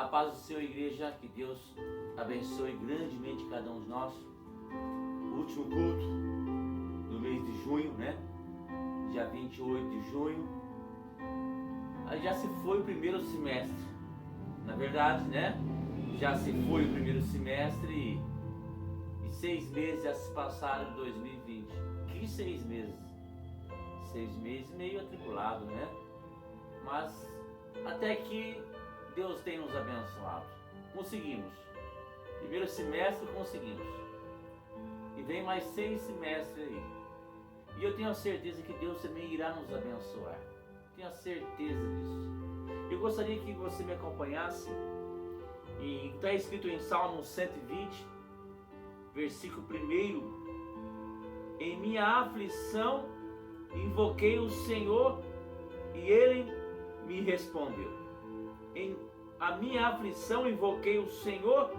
A paz do Senhor, igreja, que Deus abençoe grandemente cada um de nós. O último culto do mês de junho, né? Dia 28 de junho. Aí já se foi o primeiro semestre. Na verdade, né? Já se foi o primeiro semestre e 6 meses já se passaram em 2020. Que 6 meses? 6 meses meio atribulado, né? Mas até que Deus tem nos abençoado. Conseguimos. Primeiro semestre conseguimos. E vem mais 6 semestres aí. E eu tenho a certeza que Deus também irá nos abençoar. Tenho a certeza disso. Eu gostaria que você me acompanhasse. E está escrito em Salmo 120, versículo 1. Em minha aflição invoquei o Senhor e Ele me respondeu. Em a minha aflição invoquei o Senhor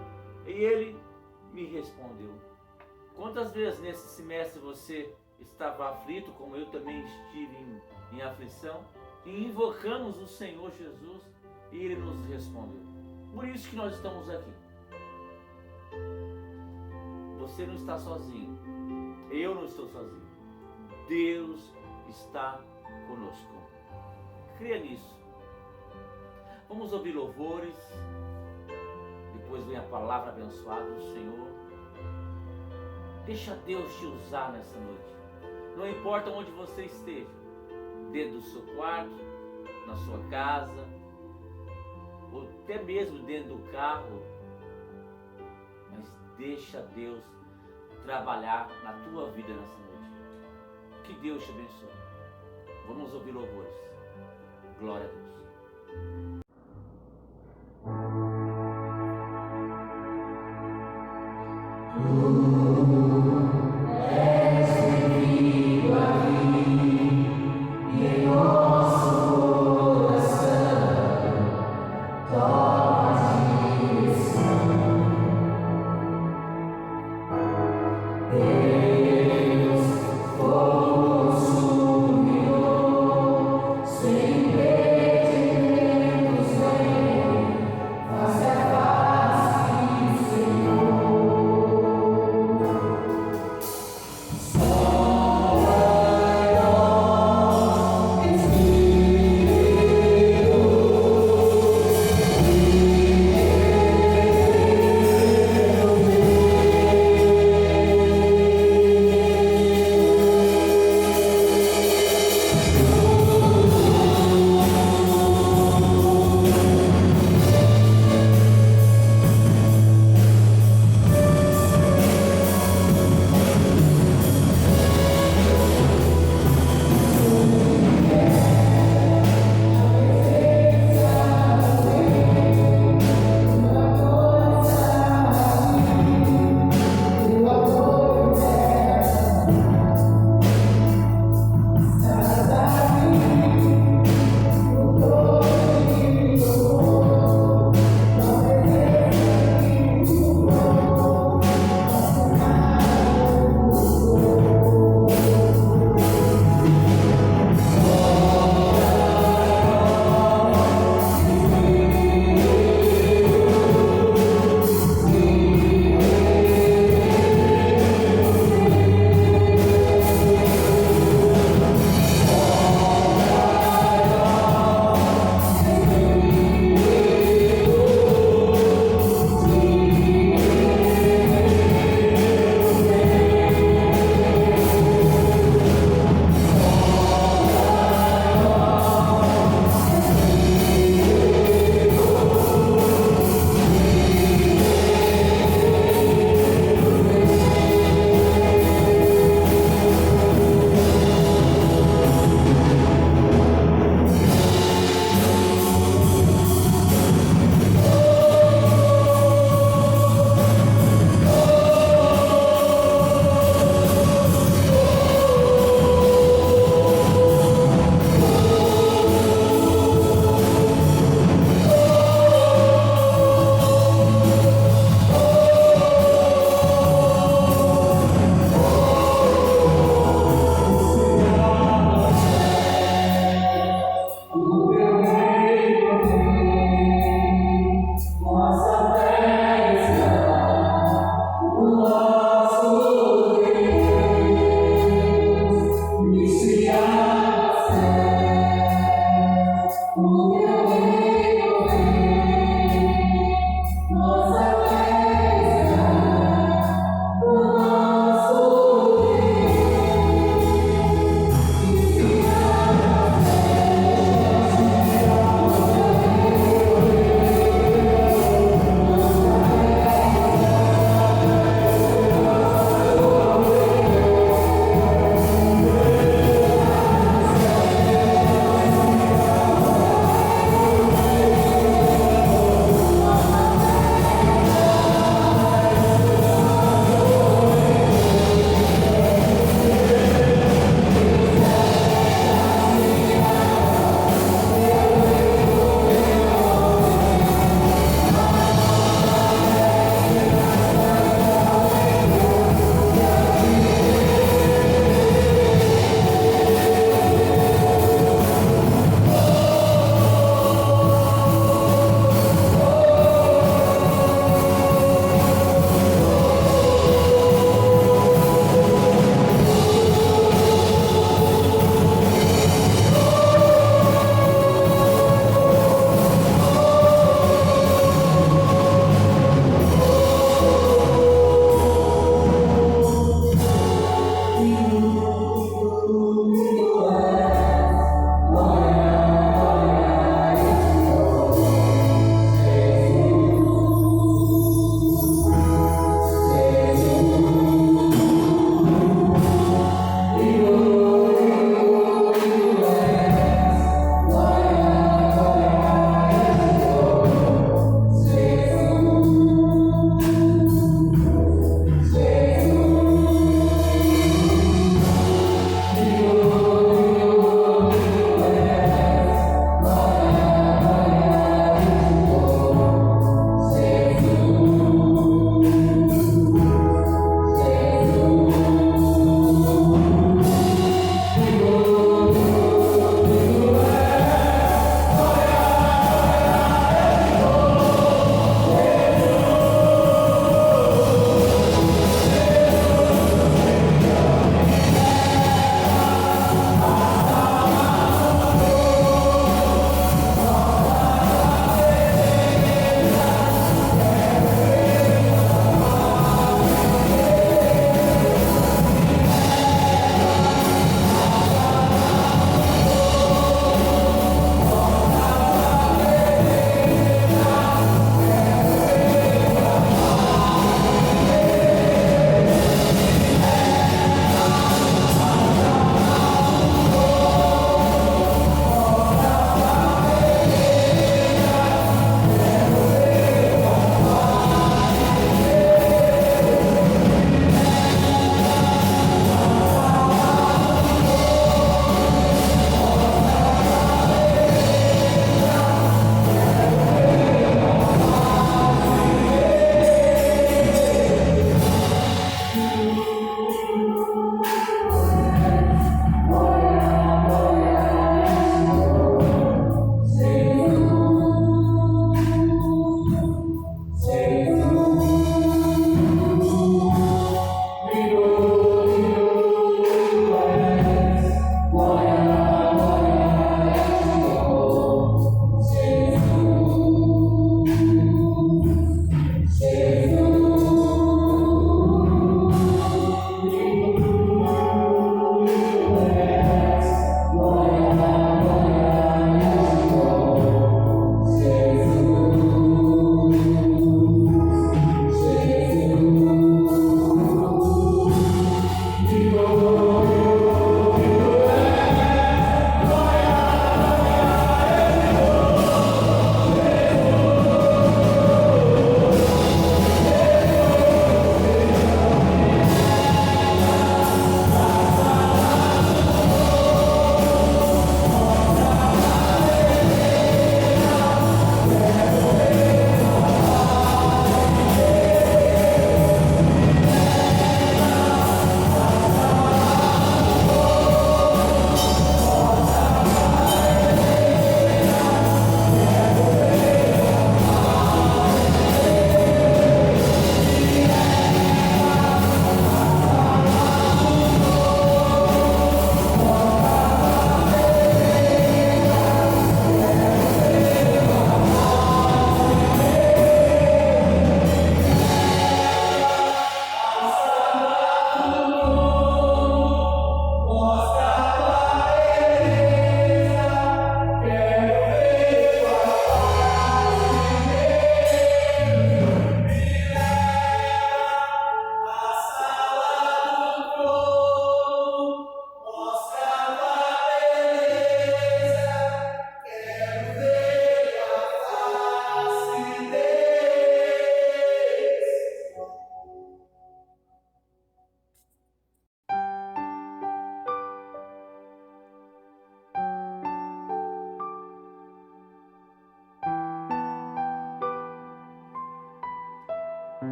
e Ele me respondeu. Quantas vezes nesse semestre você estava aflito, como eu também estive em aflição, e invocamos o Senhor Jesus e Ele nos respondeu. Por isso que nós estamos aqui. Você não está sozinho. Eu não estou sozinho. Deus está conosco. Creia nisso. Vamos ouvir louvores. Depois vem a palavra abençoada do Senhor. Deixa Deus te usar nessa noite. Não importa onde você esteja. Dentro do seu quarto, na sua casa, ou até mesmo dentro do carro. Mas deixa Deus trabalhar na tua vida nessa noite. Que Deus te abençoe. Vamos ouvir louvores. Glória a Deus. Sem perder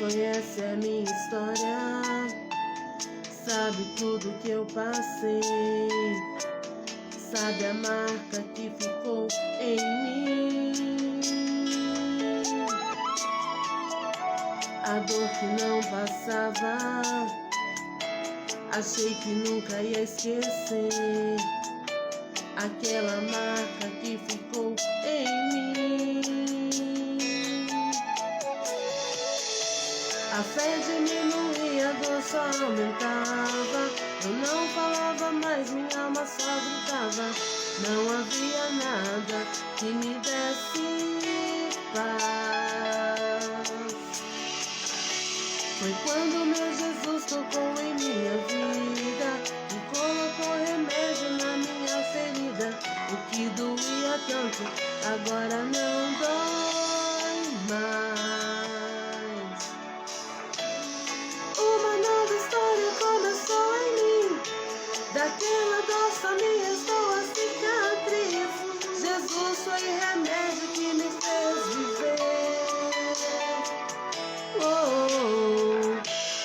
conhece a minha história, sabe tudo que eu passei, sabe a marca que ficou em mim, a dor que não passava, achei que nunca ia esquecer, aquela marca que ficou em mim. A fé diminuía, a dor só aumentava. Eu não falava mais, minha alma só gritava. Não havia nada que me desse paz. Foi quando meu Jesus tocou em minha vida e colocou remédio na minha ferida. O que doía tanto, agora não dói mais. Uma nova história começou em mim. Daquela dor só me restou a cicatriz. Jesus foi remédio que me fez viver.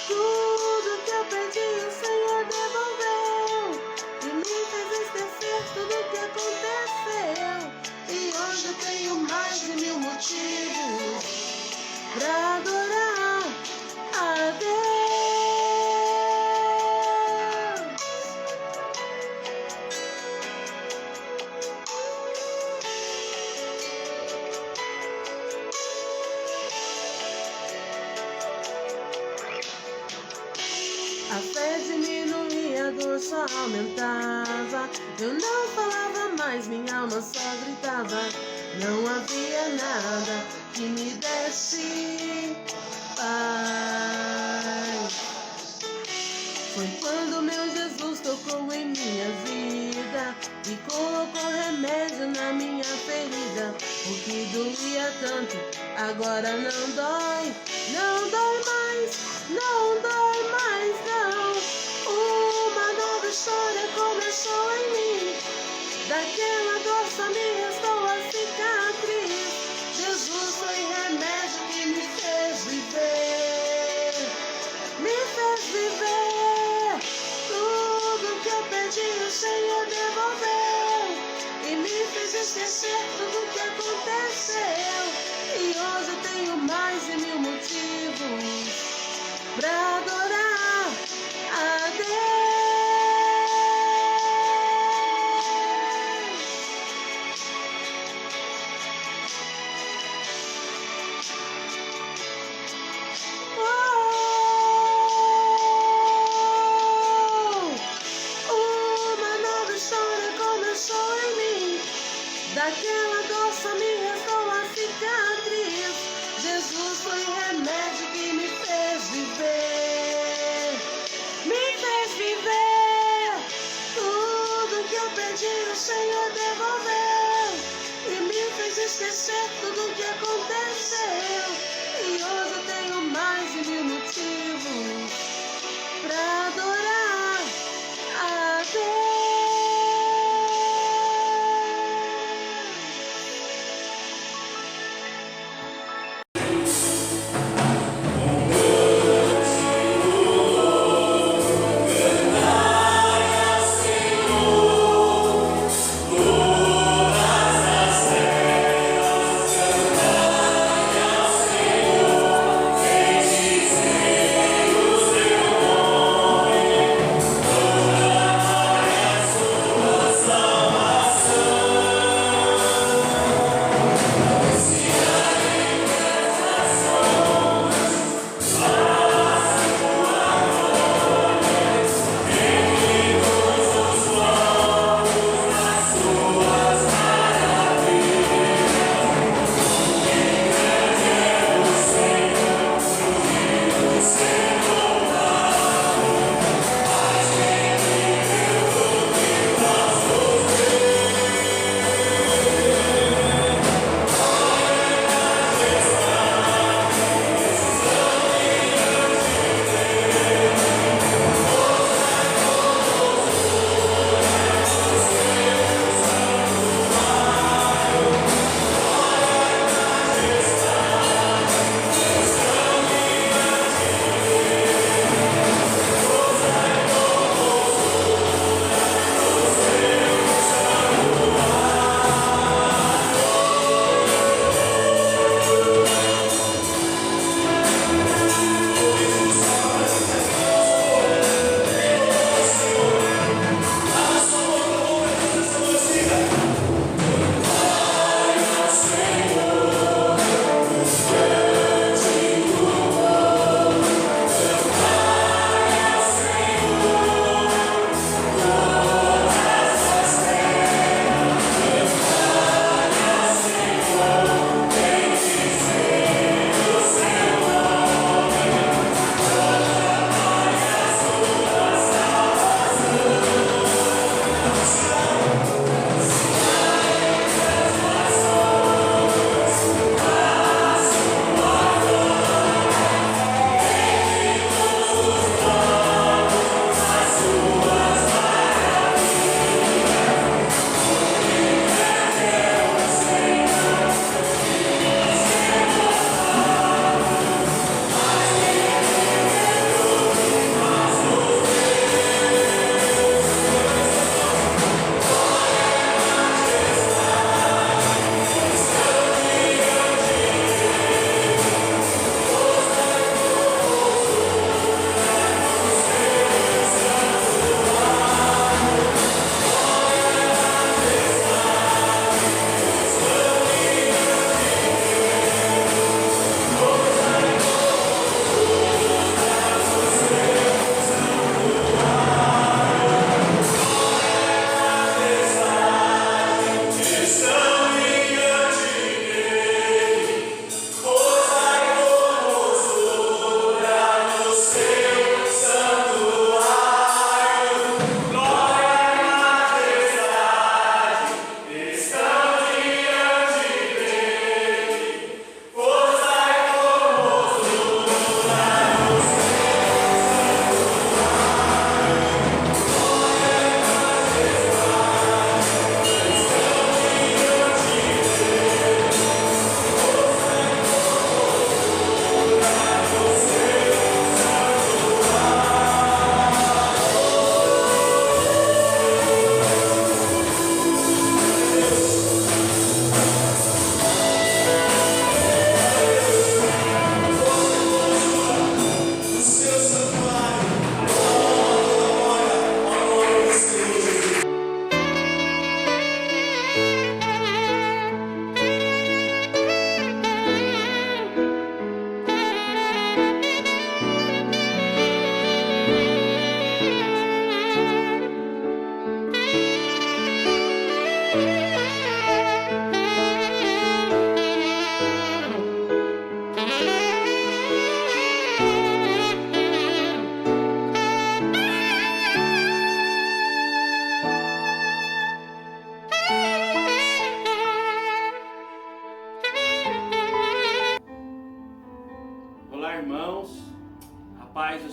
Tudo que eu perdi o Senhor devolveu e me fez esquecer tudo que aconteceu. E hoje eu tenho mais de 1000 motivos pra adorar a Deus. A fé diminuía, a dor só aumentava. Eu não falava mais, minha alma só gritava. Não havia nada que me desse paz. Foi quando meu Jesus tocou em minha vida e colocou remédio na minha ferida. O que doía tanto, agora não dói. Não dói mais, não dói mais, não. Uma nova história começou em mim. Daquela dor só me restou a cicatriz. Jesus foi remédio que me fez viver. Me fez viver. Tudo que eu perdi o Senhor devolveu e me fez esquecer tudo que aconteceu. E hoje eu tenho mais de 1000 motivos pra adorar a Deus. Uma nova história começou em mim. Daquela dor só me restou a cicatriz. Jesus foi remédio que me fez viver. Me fez viver. Tudo que eu perdi o Senhor devolveu e me fez esquecer tudo que aconteceu. E hoje eu tenho mais de 1000 motivos pra adorar a Deus.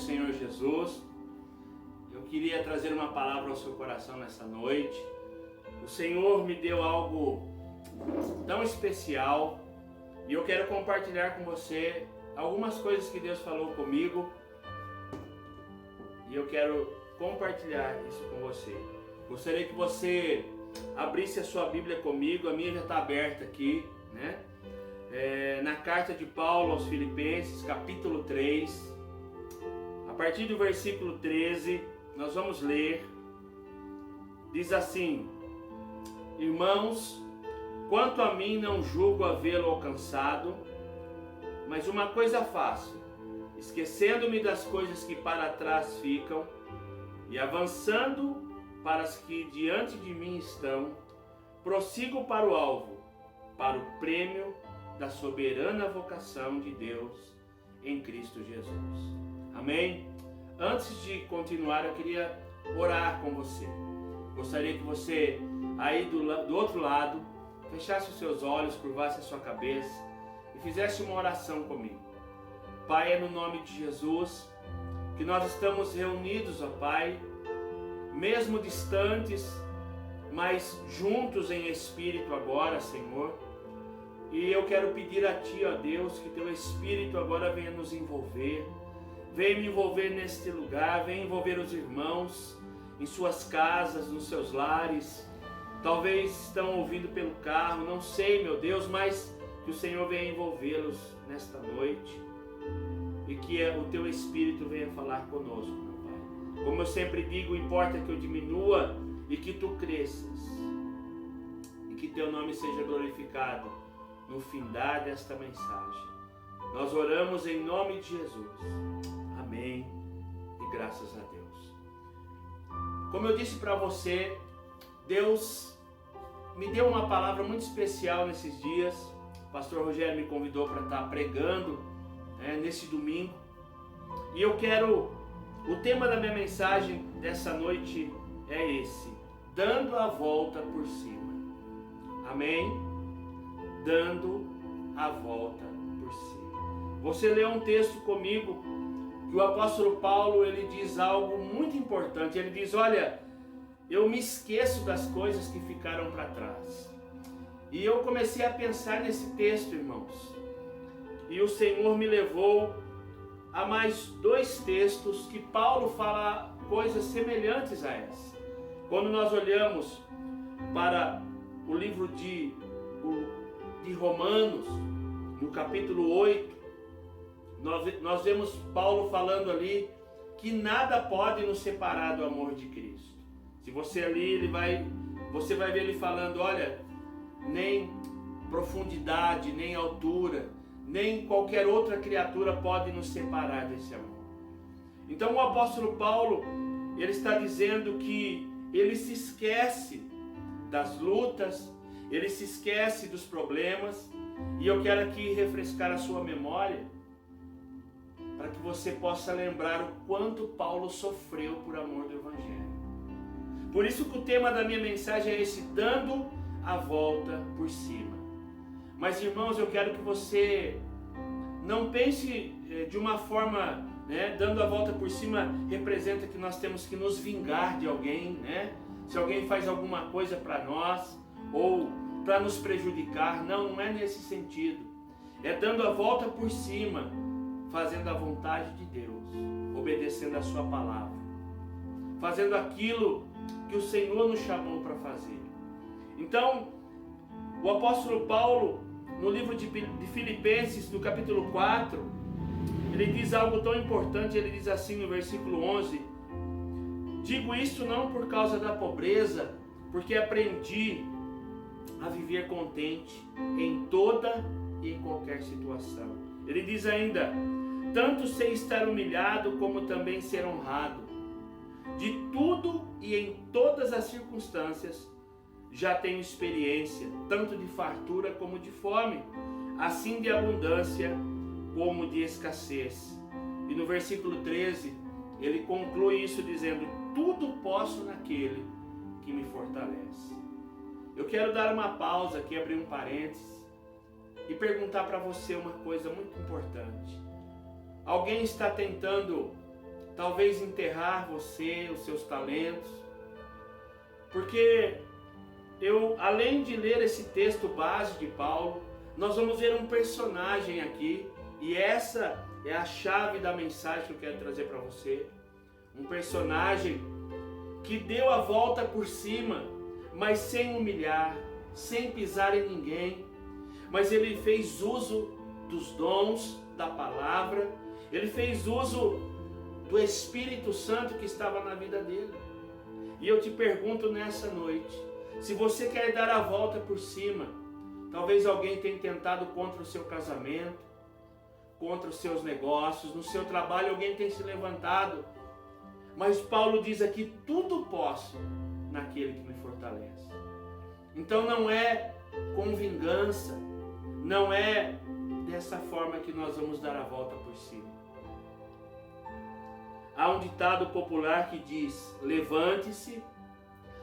Senhor Jesus, eu queria trazer uma palavra ao seu coração nessa noite. O Senhor me deu algo tão especial e eu quero compartilhar com você algumas coisas que Deus falou comigo e eu quero compartilhar isso com você. Gostaria que você abrisse a sua Bíblia comigo, a minha já está aberta aqui, né? Na carta de Paulo aos Filipenses, capítulo 3, a partir do versículo 13, nós vamos ler. Diz assim: Irmãos, quanto a mim não julgo havê-lo alcançado, mas uma coisa faço, esquecendo-me das coisas que para trás ficam e avançando para as que diante de mim estão, prossigo para o alvo, para o prêmio da soberana vocação de Deus em Cristo Jesus. Amém? Antes de continuar, eu queria orar com você. Gostaria que você, aí do outro lado, fechasse os seus olhos, curvasse a sua cabeça e fizesse uma oração comigo. Pai, é no nome de Jesus que nós estamos reunidos, ó Pai, mesmo distantes, mas juntos em espírito agora, Senhor. E eu quero pedir a Ti, ó Deus, que Teu Espírito agora venha nos envolver. Venha me envolver neste lugar, venha envolver os irmãos em suas casas, nos seus lares. Talvez estão ouvindo pelo carro, não sei, meu Deus, mas que o Senhor venha envolvê-los nesta noite. E que o Teu Espírito venha falar conosco, meu Pai. Como eu sempre digo, importa que eu diminua e que Tu cresças. E que Teu nome seja glorificado no findar desta mensagem. Nós oramos em nome de Jesus. Amém. E graças a Deus. Como eu disse para você, Deus me deu uma palavra muito especial nesses dias. O pastor Rogério me convidou para estar pregando nesse domingo. E eu quero, o tema da minha mensagem dessa noite é esse: dando a volta por cima. Amém? Dando a volta por cima. Você leu um texto comigo que o apóstolo Paulo, ele diz algo muito importante. Ele diz: olha, eu me esqueço das coisas que ficaram para trás. E eu comecei a pensar nesse texto, irmãos. E o Senhor me levou a mais dois textos que Paulo fala coisas semelhantes a essa. Quando nós olhamos para o livro de Romanos, no capítulo 8, nós vemos Paulo falando ali que nada pode nos separar do amor de Cristo. Se você ali, você vai ver ele falando: olha, nem profundidade, nem altura, nem qualquer outra criatura pode nos separar desse amor. Então o apóstolo Paulo, ele está dizendo que ele se esquece das lutas, ele se esquece dos problemas, e eu quero aqui refrescar a sua memória para que você possa lembrar o quanto Paulo sofreu por amor do Evangelho. Por isso que o tema da minha mensagem é esse: dando a volta por cima. Mas, irmãos, eu quero que você não pense de uma forma, dando a volta por cima representa que nós temos que nos vingar de alguém, se alguém faz alguma coisa para nós ou para nos prejudicar. Não é nesse sentido. É dando a volta por cima, fazendo a vontade de Deus, obedecendo a sua palavra, fazendo aquilo que o Senhor nos chamou para fazer. Então, o apóstolo Paulo, no livro de Filipenses, no capítulo 4, ele diz algo tão importante. Ele diz assim no versículo 11: digo isto não por causa da pobreza, porque aprendi a viver contente em toda e em qualquer situação. Ele diz ainda: tanto sei estar humilhado como também ser honrado. De tudo e em todas as circunstâncias já tenho experiência, tanto de fartura como de fome, assim de abundância como de escassez. E no versículo 13, ele conclui isso dizendo: tudo posso naquele que me fortalece. Eu quero dar uma pausa aqui, abrir um parênteses e perguntar para você uma coisa muito importante. Alguém está tentando talvez enterrar você, os seus talentos, porque além de ler esse texto base de Paulo, nós vamos ver um personagem aqui, e essa é a chave da mensagem que eu quero trazer para você. Um personagem que deu a volta por cima, mas sem humilhar, sem pisar em ninguém, mas ele fez uso dos dons da palavra, ele fez uso do Espírito Santo que estava na vida dele. E eu te pergunto nessa noite, se você quer dar a volta por cima, talvez alguém tenha tentado contra o seu casamento, contra os seus negócios, no seu trabalho alguém tenha se levantado, mas Paulo diz aqui, tudo posso naquele que me fortalece. Então não é com vingança, não é dessa forma que nós vamos dar a volta por cima. Há um ditado popular que diz, levante-se,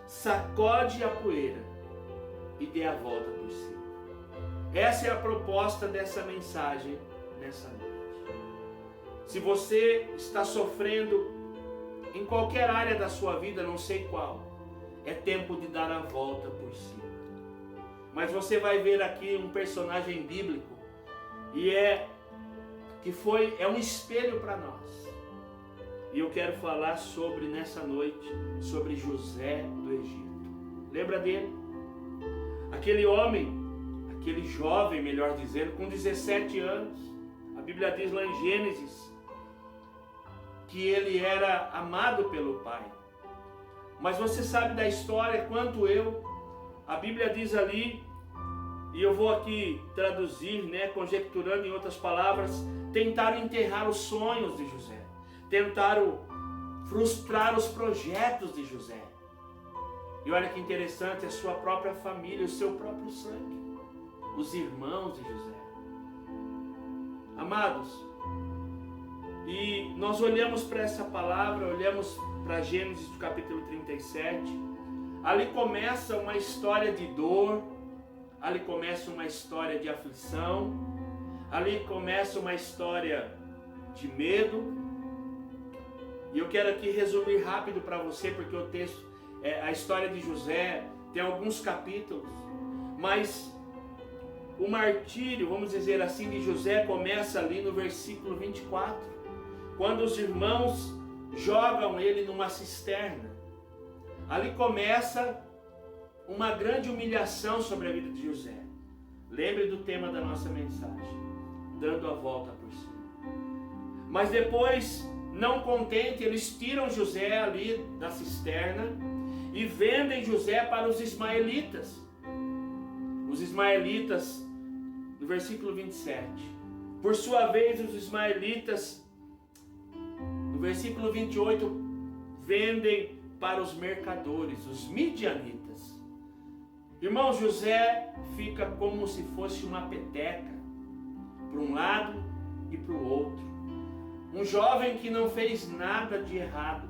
sacode a poeira e dê a volta por cima. Essa é a proposta dessa mensagem nessa noite. Se você está sofrendo em qualquer área da sua vida, não sei qual, é tempo de dar a volta por cima. Mas você vai ver aqui um personagem bíblico e é um espelho para nós. E eu quero falar sobre nessa noite sobre José do Egito. Lembra dele? Aquele homem, aquele jovem, melhor dizendo, com 17 anos. A Bíblia diz lá em Gênesis que ele era amado pelo pai. Mas você sabe da história quanto eu. A Bíblia diz ali, e eu vou aqui traduzir, conjecturando em outras palavras, tentaram enterrar os sonhos de José. Tentaram frustrar os projetos de José. E olha que interessante, a sua própria família, o seu próprio sangue, os irmãos de José. Amados, e nós olhamos para essa palavra, olhamos para Gênesis do capítulo 37, ali começa uma história de dor, ali começa uma história de aflição, ali começa uma história de medo. E eu quero aqui resumir rápido para você, porque o texto, a história de José tem alguns capítulos, mas o martírio, vamos dizer assim, de José começa ali no versículo 24, quando os irmãos jogam ele numa cisterna. Ali começa uma grande humilhação sobre a vida de José. Lembre do tema da nossa mensagem, dando a volta por cima. Mas depois, não contente, eles tiram José ali da cisterna e vendem José para os ismaelitas. Os ismaelitas, no versículo 27. Por sua vez, os ismaelitas, no versículo 28, vendem para os mercadores, os midianitas. Irmão, José fica como se fosse uma peteca, para um lado e para o outro. Um jovem que não fez nada de errado.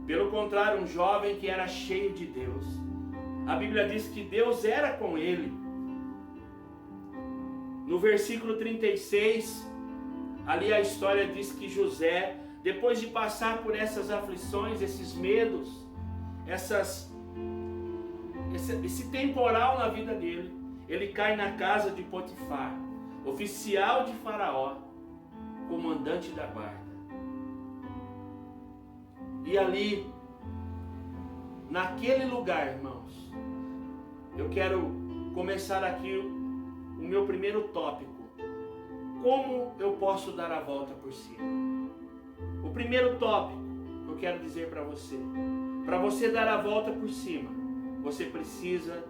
Pelo contrário, um jovem que era cheio de Deus. A Bíblia diz que Deus era com ele. No versículo 36, ali a história diz que José, depois de passar por essas aflições, esses medos, esse temporal na vida dele, ele cai na casa de Potifar, oficial de Faraó, comandante da guarda. E ali, naquele lugar, irmãos, eu quero começar aqui o meu primeiro tópico. Como eu posso dar a volta por cima? O primeiro tópico que eu quero dizer para você dar a volta por cima, você precisa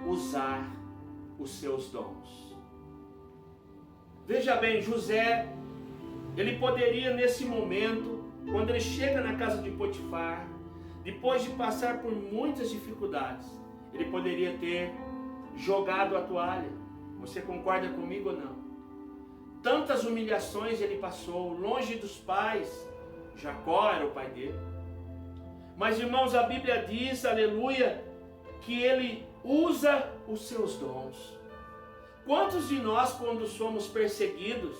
usar os seus dons. Veja bem, José, ele poderia nesse momento, quando ele chega na casa de Potifar, depois de passar por muitas dificuldades, ele poderia ter jogado a toalha. Você concorda comigo ou não? Tantas humilhações ele passou, longe dos pais. Jacó era o pai dele. Mas, irmãos, a Bíblia diz, aleluia, que ele usa os seus dons. Quantos de nós, quando somos perseguidos,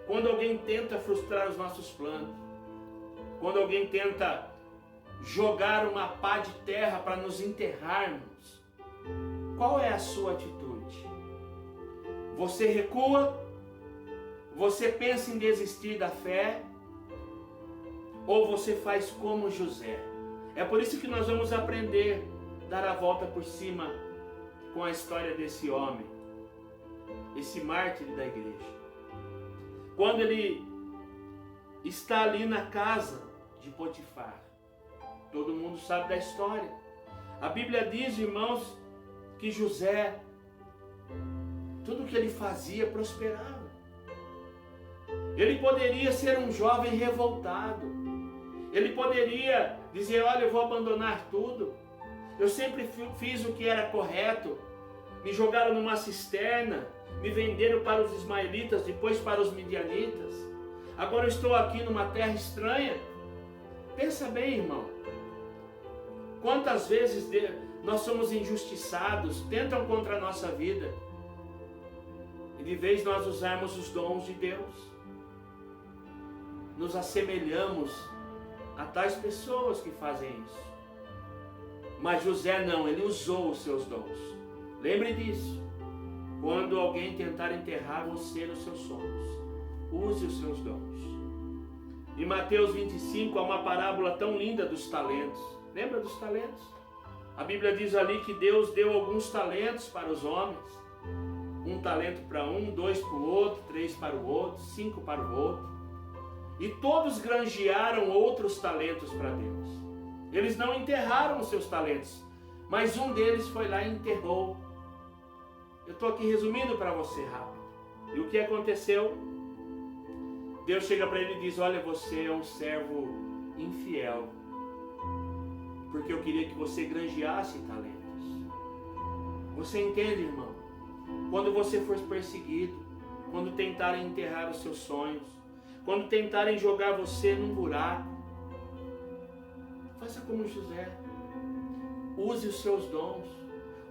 quando alguém tenta frustrar os nossos planos, quando alguém tenta jogar uma pá de terra para nos enterrarmos, qual é a sua atitude? Você recua? Você pensa em desistir da fé? Ou você faz como José? É por isso que nós vamos aprender a dar a volta por cima com a história desse homem, esse mártir da igreja. Quando ele está ali na casa de Potifar, todo mundo sabe da história. A Bíblia diz, irmãos, que José, tudo que ele fazia prosperava. Ele poderia ser um jovem revoltado. Ele poderia dizer, olha, eu vou abandonar tudo. Eu sempre fiz o que era correto. Me jogaram numa cisterna, me venderam para os ismaelitas, depois para os midianitas. Agora eu estou aqui numa terra estranha. Pensa bem, irmão. Quantas vezes nós somos injustiçados, tentam contra a nossa vida. E de vez nós usarmos os dons de Deus, nos assemelhamos a tais pessoas que fazem isso. Mas José não, ele usou os seus dons. Lembre disso. Quando alguém tentar enterrar você nos seus sonhos, use os seus dons. Em Mateus 25 há uma parábola tão linda dos talentos. Lembra dos talentos? A Bíblia diz ali que Deus deu alguns talentos para os homens. 1 talento para um, 2 para o outro, 3 para o outro, 5 para o outro. E todos granjearam outros talentos para Deus. Eles não enterraram os seus talentos, mas um deles foi lá e enterrou. Eu estou aqui resumindo para você rápido. E o que aconteceu? Deus chega para ele e diz, olha, você é um servo infiel, porque eu queria que você granjeasse talentos. Você entende, irmão? Quando você for perseguido, quando tentarem enterrar os seus sonhos, quando tentarem jogar você num buraco, faça como José. Use os seus dons.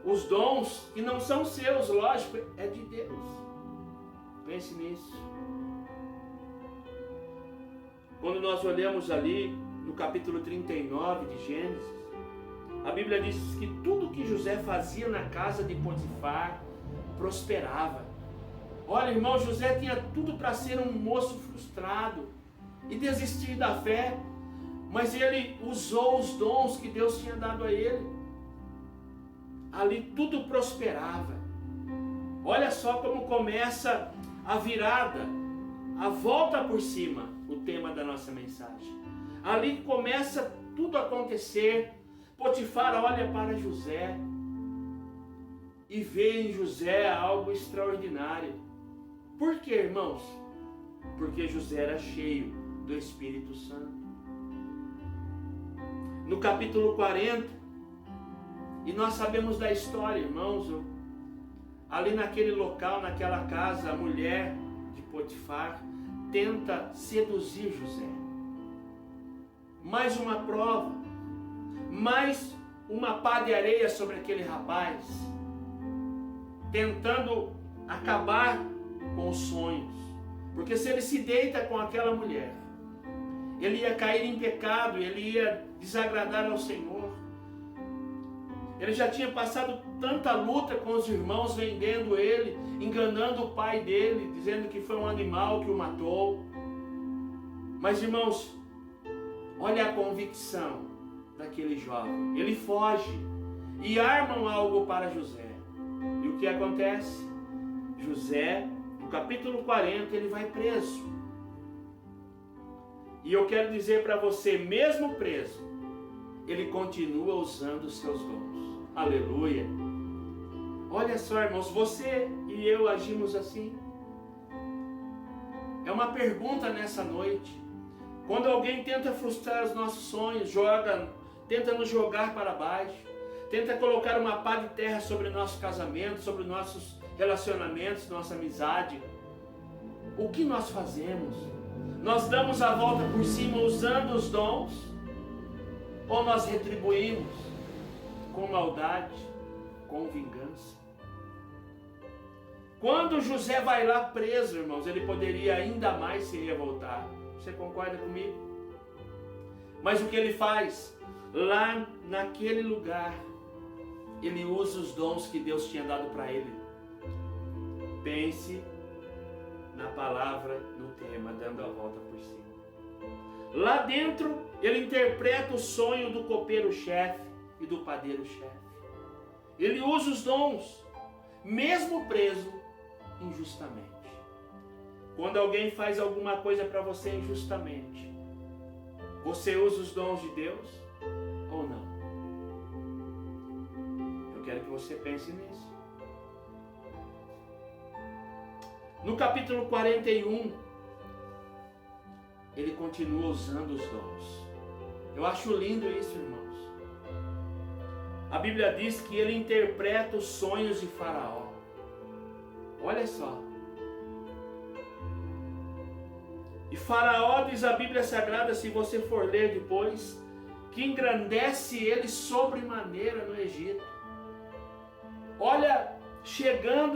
Os dons que não são seus, lógico, é de Deus. Pense nisso. Quando nós olhamos ali no capítulo 39 de Gênesis, a Bíblia diz que tudo que José fazia na casa de Potifar prosperava. Olha, irmão, José tinha tudo para ser um moço frustrado e desistir da fé, mas ele usou os dons que Deus tinha dado a ele. Ali tudo prosperava. Olha só como começa a virada, a volta por cima, o tema da nossa mensagem. Ali começa tudo a acontecer. Potifar olha para José e vê em José algo extraordinário. Por quê, irmãos? Porque José era cheio do Espírito Santo. No capítulo 40, e nós sabemos da história, irmãos, ali naquele local, naquela casa, a mulher de Potifar tenta seduzir José. Mais uma prova, mais uma pá de areia sobre aquele rapaz, tentando acabar com os sonhos, porque se ele se deita com aquela mulher, ele ia cair em pecado, ele ia desagradar ao Senhor. Ele já tinha passado tanta luta com os irmãos, vendendo ele, enganando o pai dele, dizendo que foi um animal que o matou. Mas, irmãos, olha a convicção daquele jovem. Ele foge e armam algo para José. E o que acontece? José, no capítulo 40, ele vai preso. E eu quero dizer para você, mesmo preso, ele continua usando os seus dons. Aleluia! Olha só, irmãos, você e eu agimos assim? É uma pergunta nessa noite. Quando alguém tenta frustrar os nossos sonhos, tenta nos jogar para baixo, tenta colocar uma pá de terra sobre o nosso casamento, sobre nossos relacionamentos, nossa amizade, o que nós fazemos? Nós damos a volta por cima usando os dons? Ou nós retribuímos com maldade, com vingança? Quando José vai lá preso, irmãos, ele poderia ainda mais se revoltar. Você concorda comigo? Mas o que ele faz? Lá naquele lugar, ele usa os dons que Deus tinha dado para ele. Pense na palavra, no tema, dando a volta por cima. Lá dentro, ele interpreta o sonho do copeiro-chefe e do padeiro-chefe. Ele usa os dons, mesmo preso injustamente. Quando alguém faz alguma coisa para você injustamente, você usa os dons de Deus ou não? Eu quero que você pense nisso. No capítulo 41, ele continua usando os dons. Eu acho lindo isso, irmãos. A Bíblia diz que ele interpreta os sonhos de Faraó. Olha só. E Faraó, diz a Bíblia Sagrada, se você for ler depois, que engrandece ele sobremaneira no Egito. Olha,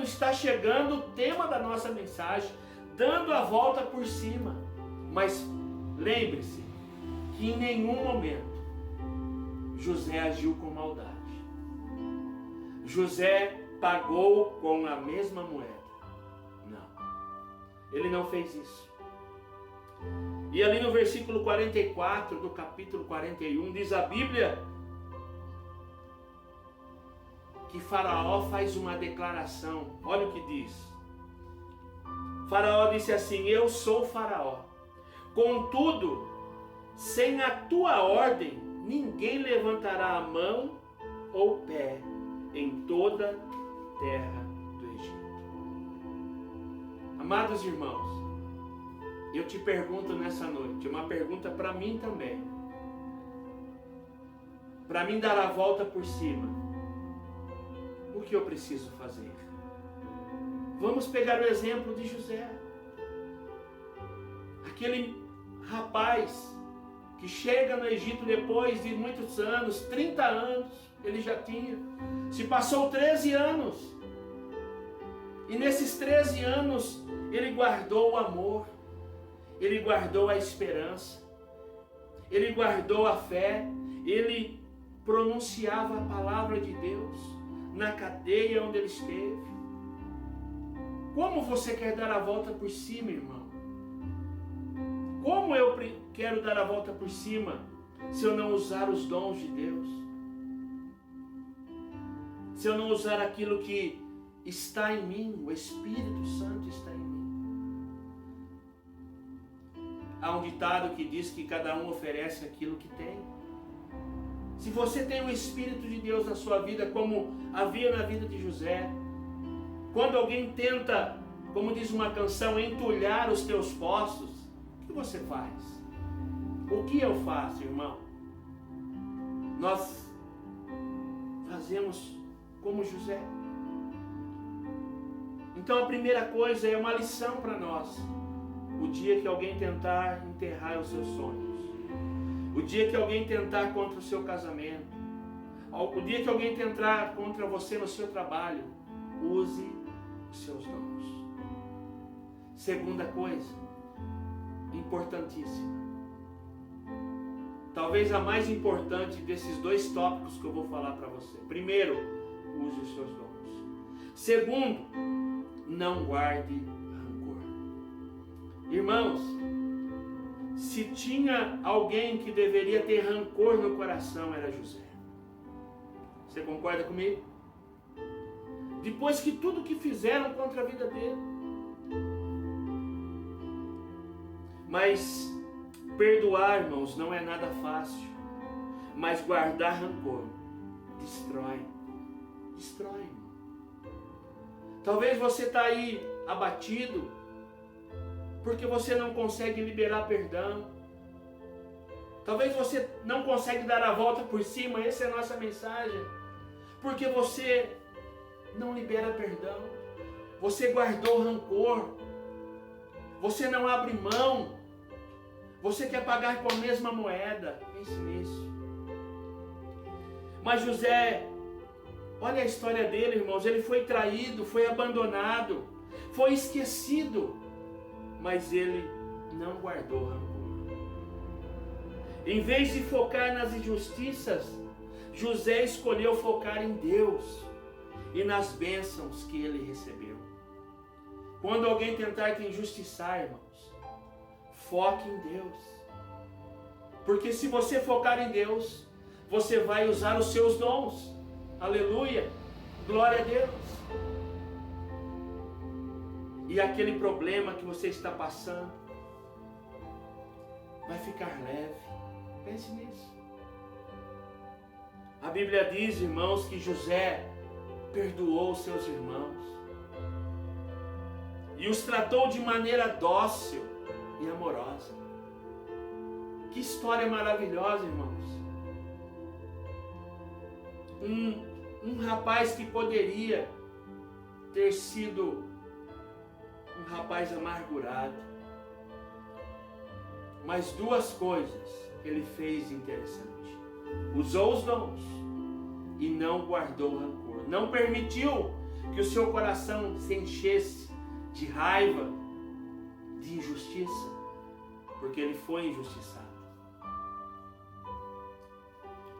está chegando o tema da nossa mensagem, dando a volta por cima. Mas lembre-se que em nenhum momento José agiu com maldade. José pagou com a mesma moeda. Não, ele não fez isso. E ali no versículo 44 do capítulo 41 diz a Bíblia que Faraó faz uma declaração. Olha o que diz. Faraó disse assim: eu sou Faraó, contudo, sem a tua ordem, ninguém levantará a mão ou pé em toda a terra do Egito. Amados irmãos, eu te pergunto nessa noite, uma pergunta para mim também. Para mim dar a volta por cima, o que eu preciso fazer? Vamos pegar o exemplo de José. Aquele rapaz que chega no Egito depois de muitos anos, 30 anos, ele já tinha. Se passou 13 anos. E nesses 13 anos, ele guardou o amor. Ele guardou a esperança. Ele guardou a fé. Ele pronunciava a palavra de Deus na cadeia onde ele esteve. Como você quer dar a volta por cima, irmão? Como eu quero dar a volta por cima se eu não usar os dons de Deus? Se eu não usar aquilo que está em mim, o Espírito Santo está em mim. Há um ditado que diz que cada um oferece aquilo que tem. Se você tem o Espírito de Deus na sua vida, como havia na vida de José, quando alguém tenta, como diz uma canção, entulhar os teus poços, o que você faz? O que eu faço, irmão? Nós fazemos como José. Então a primeira coisa é uma lição para nós. O dia que alguém tentar enterrar os seus sonhos, o dia que alguém tentar contra o seu casamento, o dia que alguém tentar contra você no seu trabalho, use os seus dons. Segunda coisa, importantíssima, talvez a mais importante desses dois tópicos que eu vou falar para você. Primeiro, use os seus dons. Segundo, não guarde rancor. Irmãos, se tinha alguém que deveria ter rancor no coração, era José. Você concorda comigo? Depois que tudo que fizeram contra a vida dele. Mas perdoar, irmãos, não é nada fácil. Mas guardar rancor destrói. Destrói, irmão. Talvez você está aí abatido porque você não consegue liberar perdão. Talvez você não consegue dar a volta por cima, essa é a nossa mensagem, porque você não libera perdão, você guardou rancor, você não abre mão, você quer pagar com a mesma moeda. Pense nisso. Mas José, olha a história dele, irmãos, ele foi traído, foi abandonado, foi esquecido, mas ele não guardou rancor. Em vez de focar nas injustiças, José escolheu focar em Deus e nas bênçãos que ele recebeu. Quando alguém tentar te injustiçar, irmãos, foque em Deus. Porque se você focar em Deus, você vai usar os seus dons. Aleluia! Glória a Deus! E aquele problema que você está passando vai ficar leve. Pense nisso. A Bíblia diz, irmãos, que José perdoou seus irmãos e os tratou de maneira dócil e amorosa. Que história maravilhosa, irmãos. Um rapaz que poderia ter sido um rapaz amargurado, mas duas coisas ele fez interessante. Usou os dons e não guardou rancor. Não permitiu que o seu coração se enchesse de raiva, de injustiça, porque ele foi injustiçado.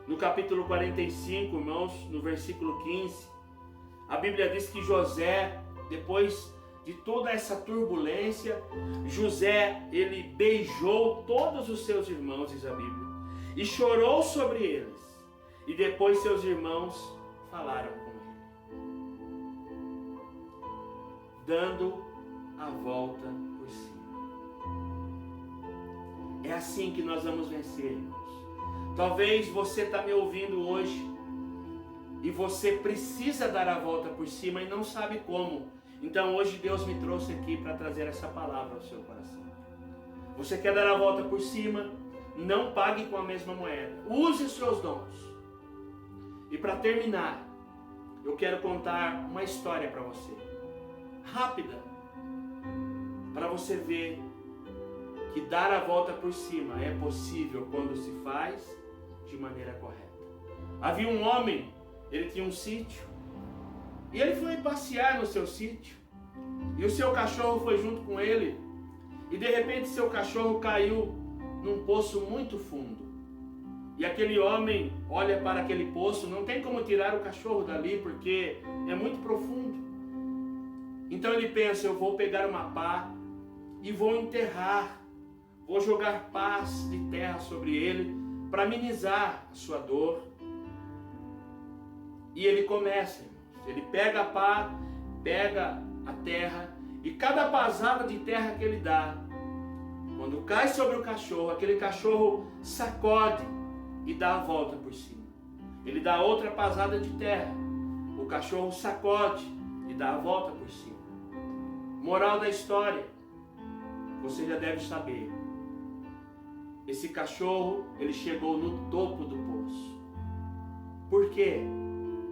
No capítulo 45, irmãos, no versículo 15, a Bíblia diz que José, depois de toda essa turbulência, José, ele beijou todos os seus irmãos, diz a Bíblia, e chorou sobre eles. E depois seus irmãos falaram com ele, dando a volta por cima. É assim que nós vamos vencer, irmãos. Talvez você está me ouvindo hoje e você precisa dar a volta por cima e não sabe como. Então hoje Deus me trouxe aqui para trazer essa palavra ao seu coração. Você quer dar a volta por cima? Não pague com a mesma moeda. Use os seus dons. E para terminar, eu quero contar uma história para você. Rápida. Para você ver que dar a volta por cima é possível quando se faz de maneira correta. Havia um homem, ele tinha um sítio, e ele foi passear no seu sítio, e o seu cachorro foi junto com ele, e de repente seu cachorro caiu num poço muito fundo. E aquele homem olha para aquele poço, não tem como tirar o cachorro dali, porque é muito profundo. Então ele pensa, eu vou pegar uma pá e vou enterrar, vou jogar pás de terra sobre ele, para amenizar a sua dor. E ele começa, irmãos, ele pega a pá, pega a terra, e cada pasada de terra que ele dá, quando cai sobre o cachorro, aquele cachorro sacode e dá a volta por cima. Ele dá outra pasada de terra, o cachorro sacode e dá a volta por cima. Moral da história, você já deve saber. Esse cachorro, ele chegou no topo do poço. Por quê?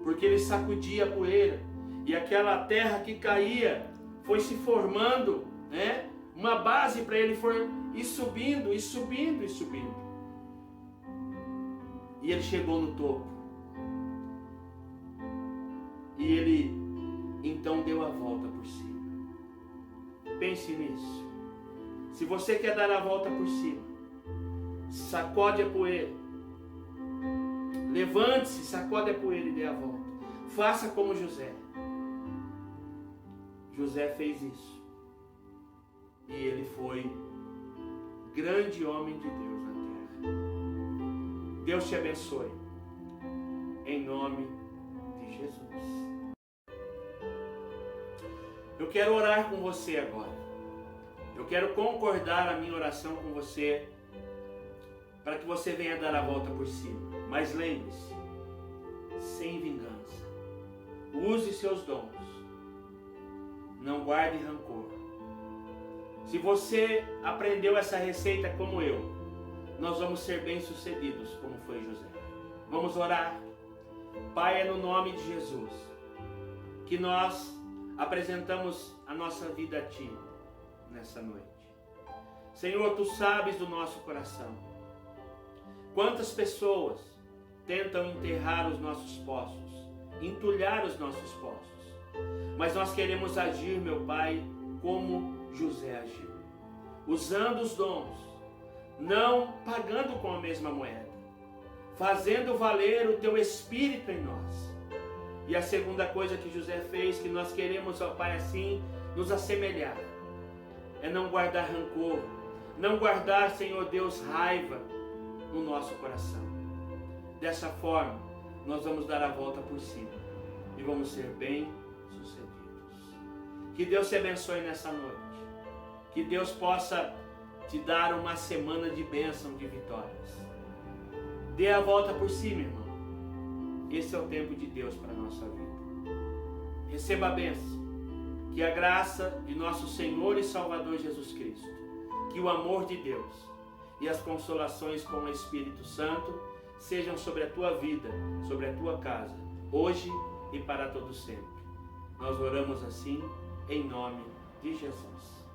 Porque ele sacudia a poeira. E aquela terra que caía foi se formando, né? Uma base para ele ir subindo, e subindo, e subindo. E ele chegou no topo. E ele então deu a volta por cima. Pense nisso. Se você quer dar a volta por cima, sacode a poeira. Levante-se, sacode a poeira e dê a volta. Faça como José. José fez isso. E ele foi grande homem de Deus na terra. Deus te abençoe. Em nome de Jesus. Eu quero orar com você agora. Eu quero concordar a minha oração com você, para que você venha dar a volta por cima. Mas lembre-se, sem vingança. Use seus dons. Não guarde rancor. Se você aprendeu essa receita como eu, nós vamos ser bem-sucedidos, como foi José. Vamos orar. Pai, é no nome de Jesus que nós apresentamos a nossa vida a Ti nessa noite. Senhor, Tu sabes do nosso coração. Quantas pessoas tentam enterrar os nossos poços, entulhar os nossos poços. Mas nós queremos agir, meu Pai, como José agiu. Usando os dons, não pagando com a mesma moeda, fazendo valer o teu Espírito em nós. E a segunda coisa que José fez, que nós queremos, ó Pai, assim, nos assemelhar, é não guardar rancor, não guardar, Senhor Deus, raiva no nosso coração. Dessa forma, nós vamos dar a volta por cima e vamos ser bem-sucedidos. Que Deus te abençoe nessa noite. Que Deus possa te dar uma semana de bênção, de vitórias. Dê a volta por cima, irmão. Esse é o tempo de Deus para a nossa vida. Receba a bênção. Que a graça de nosso Senhor e Salvador Jesus Cristo, que o amor de Deus e as consolações com o Espírito Santo sejam sobre a tua vida, sobre a tua casa, hoje e para todo sempre. Nós oramos assim, em nome de Jesus.